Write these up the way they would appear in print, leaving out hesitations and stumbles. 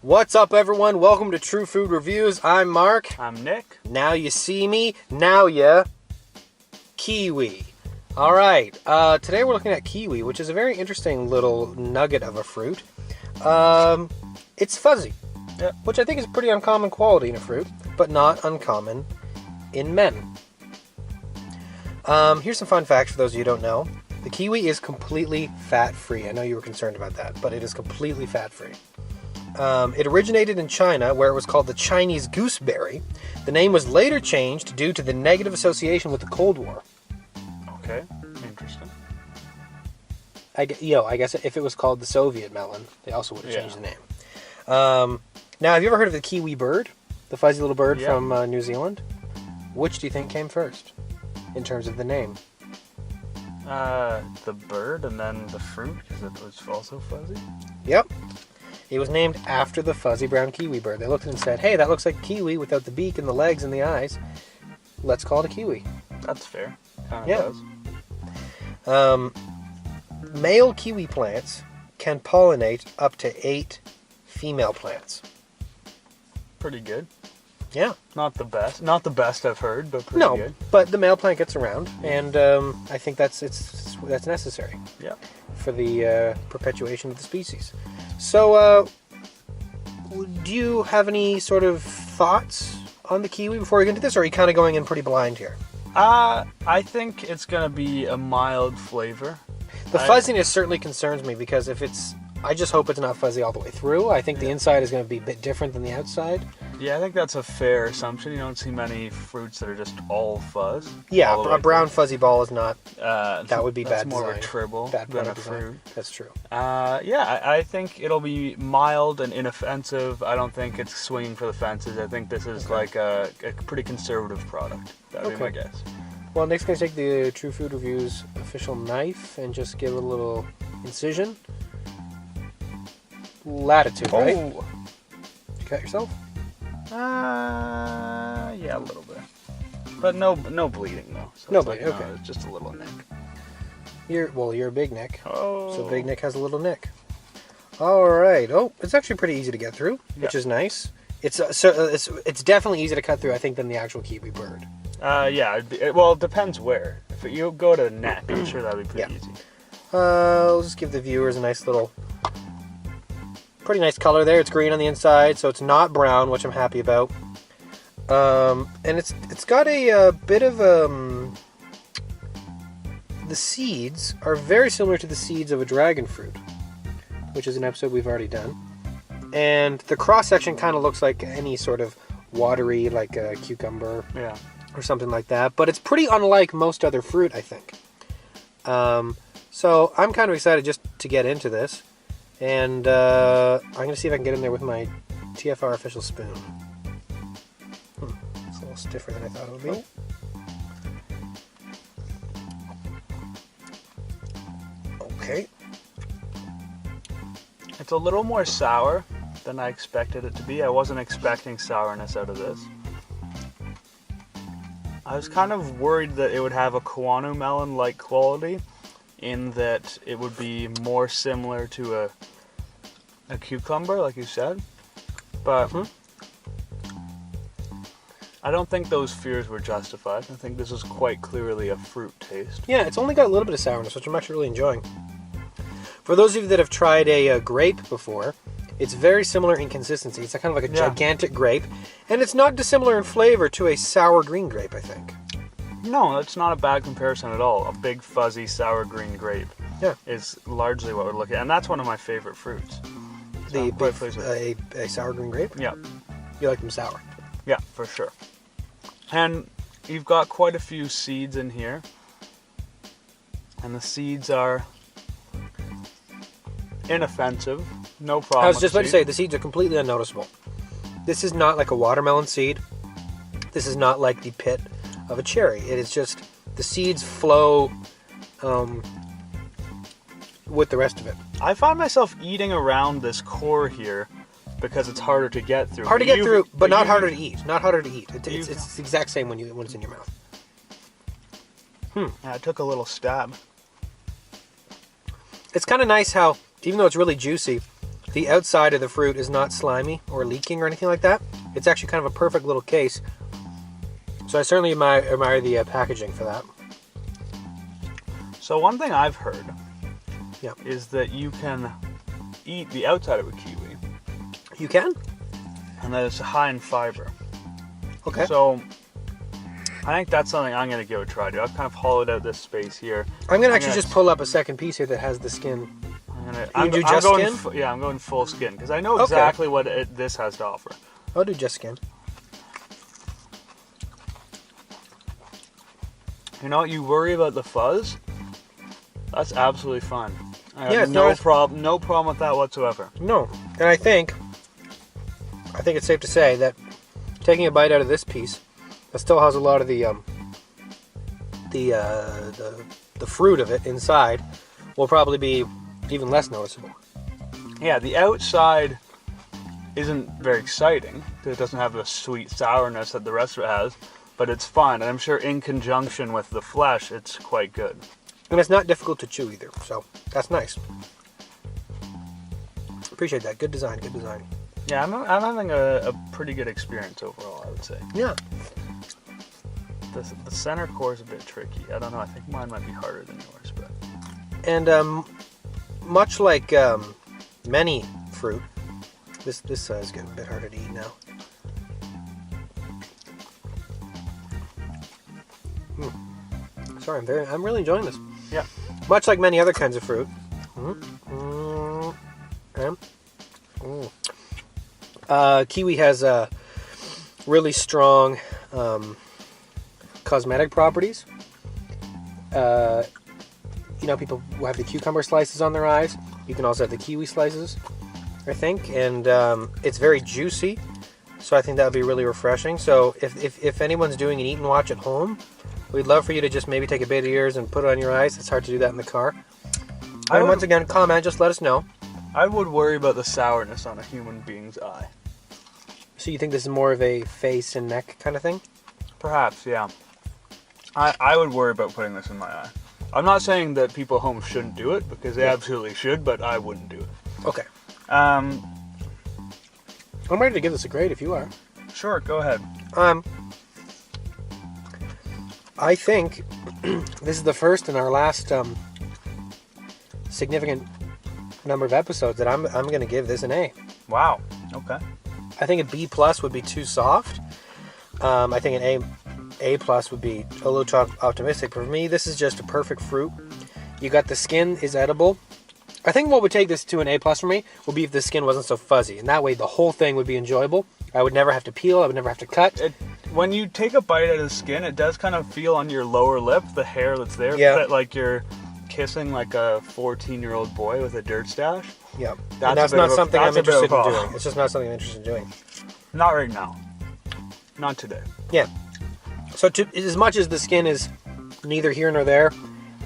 What's up, everyone? Welcome to True Food Reviews. I'm Mark. I'm Nick. Now you see me. Now you Kiwi. All right. Today we're looking at kiwi, which is a very interesting little nugget of a fruit. It's fuzzy, which I think is a pretty uncommon quality in a fruit, but not uncommon in men. Here's some fun facts for those of you who don't know. The kiwi is completely fat-free. I know you were concerned about that, but it is completely fat-free. It originated in China, where it was called the Chinese gooseberry. The name was later changed due to the negative association with the Cold War. Okay, interesting. I guess if it was called the Soviet melon, they also would have changed the name. Now, have you ever heard of the kiwi bird? The fuzzy little bird from New Zealand? Which do you think came first, in terms of the name? The bird and then the fruit, because it was also fuzzy? Yep. It was named after the fuzzy brown kiwi bird. They looked at it and said, hey, that looks like a kiwi without the beak and the legs and the eyes. Let's call it a kiwi. That's fair. Kind of does. Male kiwi plants can pollinate up to 8 female plants. Pretty good. Yeah. Not the best. Not the best I've heard, but pretty good. No, but the male plant gets around, and I think that's necessary. Yeah. For the perpetuation of the species. So, do you have any sort of thoughts on the kiwi before we get into this, or are you kind of going in pretty blind here? I think it's going to be a mild flavor. The fuzziness certainly concerns me, because I just hope it's not fuzzy all the way through. I think the inside is going to be a bit different than the outside. Yeah, I think that's a fair assumption. You don't see many fruits that are just all fuzz. Yeah, a brown fuzzy ball is not. That would be bad design. That's more of a tribble than a fruit. That's true. I think it'll be mild and inoffensive. I don't think it's swinging for the fences. I think this is like a pretty conservative product. That would be my guess. Well, Nick's going to take the True Food Reviews official knife and just give it a little incision. Latitude, right? Did you cut yourself? Yeah, a little bit. But no bleeding, though. So no bleeding, okay. It's just a little nick. You're a big Nick. Oh. So Big Nick has a little nick. All right. Oh, it's actually pretty easy to get through, which is nice. It's definitely easier to cut through, I think, than the actual kiwi bird. It depends where. If you go to neck, I'm sure that'd be pretty easy. I'll just give the viewers a nice little, pretty nice color there. It's green on the inside, so it's not brown, which I'm happy about. And it's got a bit of the seeds are very similar to the seeds of a dragon fruit, which is an episode we've already done. And the cross section kind of looks like any sort of watery, like a cucumber. Yeah. Or something like that, but it's pretty unlike most other fruit, I think. So I'm kind of excited just to get into this, and I'm going to see if I can get in there with my TFR official spoon. It's a little stiffer than I thought it would be. Okay. It's a little more sour than I expected it to be. I wasn't expecting sourness out of this. I was kind of worried that it would have a Kiwi melon-like quality, in that it would be more similar to a cucumber, like you said. But I don't think those fears were justified. I think this is quite clearly a fruit taste. Yeah, it's only got a little bit of sourness, which I'm actually really enjoying. For those of you that have tried a grape before, it's very similar in consistency. It's kind of like a gigantic grape. And it's not dissimilar in flavor to a sour green grape, I think. No, that's not a bad comparison at all. A big, fuzzy, sour green grape is largely what we're looking at. And that's one of my favorite fruits. So a sour green grape? Yeah. You like them sour? Yeah, for sure. And you've got quite a few seeds in here. And the seeds are inoffensive. No problem. I was just about to say, the seeds are completely unnoticeable. This is not like a watermelon seed. This is not like the pit of a cherry. It is just, the seeds flow with the rest of it. I find myself eating around this core here because it's harder to get through. Hard to get through, but not harder to eat. Not harder to eat. It's the exact same when it's in your mouth. Yeah, I took a little stab. It's kind of nice how, even though it's really juicy, the outside of the fruit is not slimy or leaking or anything like that. It's actually kind of a perfect little case. So I certainly admire the packaging for that. So one thing I've heard Yeah. is that you can eat the outside of a kiwi, You can? and that it's high in fiber. Okay. So I think that's something I'm going to give a try, dude. I've kind of hollowed out this space here. I'm going to actually just pull up a second piece here that has the skin. I'm do just going skin? Yeah, I'm going full skin because I know Okay. exactly what this has to offer. I'll do just skin. You know, you worry about the fuzz. That's absolutely fine. I Yeah, have no, no problem with that whatsoever. No. And I think it's safe to say that taking a bite out of this piece that still has a lot of the fruit of it inside will probably be even less noticeable. Yeah, the outside isn't very exciting because it doesn't have the sweet sourness that the rest of it has, but it's fine. And I'm sure in conjunction with the flesh, it's quite good. And it's not difficult to chew either, so that's nice. Appreciate that. Good design, good design. Yeah, I'm having a pretty good experience overall, I would say. Yeah. The center core is a bit tricky. I don't know. I think mine might be harder than yours, but And much like many fruit, this is getting a bit harder to eat now. Sorry, I'm really enjoying this. yeah. Much like many other kinds of fruit. Kiwi has really strong cosmetic properties. People who have the cucumber slices on their eyes. You can also have the kiwi slices, I think, and it's very juicy. So I think that would be really refreshing. So if anyone's doing an eat and watch at home, we'd love for you to just maybe take a bit of yours and put it on your eyes. It's hard to do that in the car. And once again, comment, just let us know. I would worry about the sourness on a human being's eye. So you think this is more of a face and neck kind of thing? Perhaps, yeah. I would worry about putting this in my eye. I'm not saying that people at home shouldn't do it, because they absolutely should, but I wouldn't do it. Okay. Um, I'm ready to give this a grade if you are. Sure, go ahead. I think this is the first in our last significant number of episodes that I'm going to give this an A. Wow, okay. I think a B plus would be too soft. I think an A plus would be a little too optimistic. For me, this is just a perfect fruit. You got the skin is edible. I think what would take this to an A plus for me would be if the skin wasn't so fuzzy, and that way the whole thing would be enjoyable. I would never have to peel. I would never have to cut. When you take a bite out of the skin, it does kind of feel on your lower lip, the hair that's there, Yeah. that like you're kissing like a 14-year-old boy with a dirt stash. Yeah, That's not something I'm a bit of a interested in problem. doing. It's just not something I'm interested in doing. Not right now. Not today. Yeah. So as much as the skin is neither here nor there,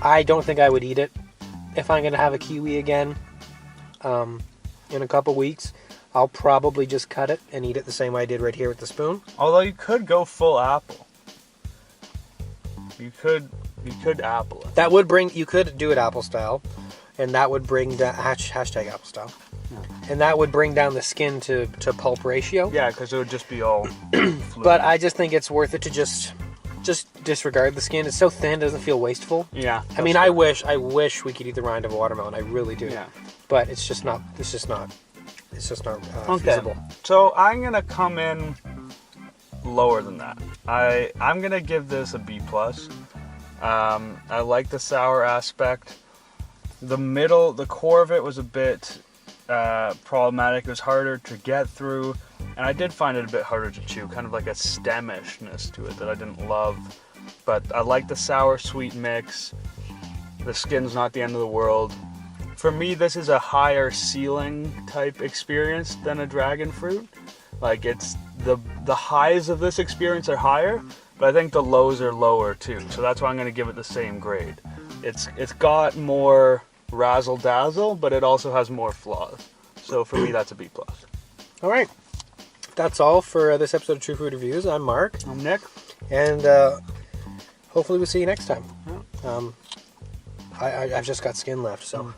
I don't think I would eat it. If I'm going to have a kiwi again in a couple weeks, I'll probably just cut it and eat it the same way I did right here with the spoon. Although you could go full apple. You could apple it. That would bring, you could do it apple style, and that would bring down, hashtag apple style, and that would bring down the skin to pulp ratio. Yeah, because it would just be all fluid. But I just think it's worth it to just disregard the skin. It's so thin, it doesn't feel wasteful. Yeah. I mean, I wish we could eat the rind of a watermelon. I really do. Yeah. But it's just not feasible. So I'm gonna come in lower than that. I'm gonna give this a B plus. I like the sour aspect. The core of it was a bit problematic. It was harder to get through, and I did find it a bit harder to chew, kind of like a stemishness to it that I didn't love. But I like the sour-sweet mix. The skin's not the end of the world. For me, this is a higher ceiling type experience than a dragon fruit. Like, it's the highs of this experience are higher, but I think the lows are lower too. So that's why I'm going to give it the same grade. It's got more razzle dazzle, but it also has more flaws. So for me, that's a B plus. All right. That's all for this episode of True Food Reviews. I'm Mark. I'm Nick. And hopefully we'll see you next time. I've just got skin left, so.